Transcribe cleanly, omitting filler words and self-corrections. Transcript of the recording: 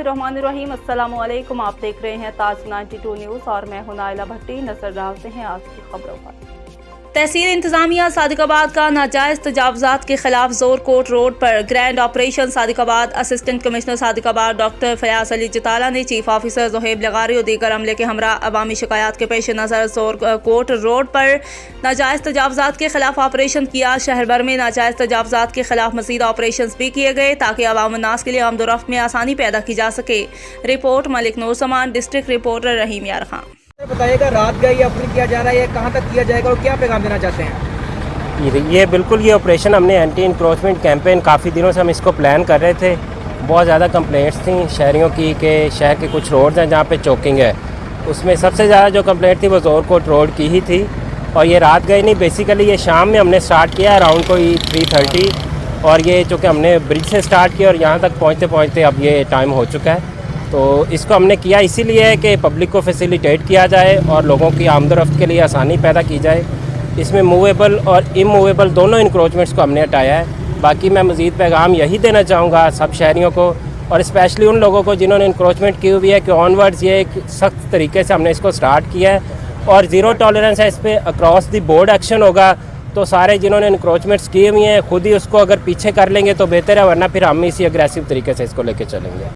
बिस्मिल्लाहिर्रहमानिर्रहीम। अस्सलामुअलैकुम। आप देख रहे हैं ताज 92 न्यूज़ और मैं हूं नाइला भट्टी। नजर डालते हैं आज की खबरों पर। तहसील इंतजामिया सादिकाबाद का नाजायज तजावुजात के खिलाफ जोर कोट रोड पर grand operation Sadiqabad. Assistant commissioner Sadiqabad doctor Fayaz Ali Jatala ने चीफ ऑफिसर जोहेब लगारी और दीगर अमले के हमरा अवामी शिकायत के पेश नज़र जोर कोट रोड पर नाजायज तजावुजात के खिलाफ ऑपरेशन किया। शहर भर में नाजायज तजावुजात के खिलाफ मजीद ऑपरेशन भी किए गए ताकि अवाम नास के लिए आमदोरफ्त में आसानी पैदा की जा सके। रिपोर्ट मलिक नूर समान, डिस्ट्रिक्ट रिपोर्टर रहीम यार खान। बताइएगा, रात गई ऑपरेशन किया जा रहा है, कहाँ तक किया जाएगा और क्या पैगाम देना चाहते हैं? ये बिल्कुल ये ऑपरेशन हमने एंटी इंक्रोचमेंट कैंपेन काफ़ी दिनों से हम इसको प्लान कर रहे थे। बहुत ज़्यादा कंप्लेंट्स थी शहरियों की कि शहर के कुछ रोड्स हैं जहाँ पे चोकिंग है। उसमें सबसे ज़्यादा जो कंप्लेंट थी वो जोरकोट रोड की ही थी और ये रात गई नहीं, बेसिकली ये शाम में हमने स्टार्ट किया अराउंड कोई 3:30 और ये चूँकि हमने ब्रिज से स्टार्ट किया और यहाँ तक पहुँचते पहुँचते अब ये टाइम हो चुका है। तो इसको हमने किया इसीलिए कि पब्लिक को फैसिलिटेट किया जाए और लोगों की आमदोरफ्त के लिए आसानी पैदा की जाए। इसमें मूवेबल और इमूवेबल दोनों इंक्रोचमेंट्स को हमने हटाया है। बाकी मैं मज़ीद पैगाम यही देना चाहूँगा सब शहरियों को और स्पेशली उन लोगों को जिन्होंने इंक्रोचमेंट की हुई है कि ऑनवर्ड्स ये एक सख्त तरीके से हमने इसको स्टार्ट किया है और ज़ीरो टॉलरेंस है इस पर। अक्रॉस द बोर्ड एक्शन होगा। तो सारे जिन्होंने इंक्रोचमेंट्स किए हुए हैं खुद ही उसको अगर पीछे कर लेंगे तो बेहतर है, वरना फिर हम इसी अग्रेसिव तरीके से इसको लेके चलेंगे।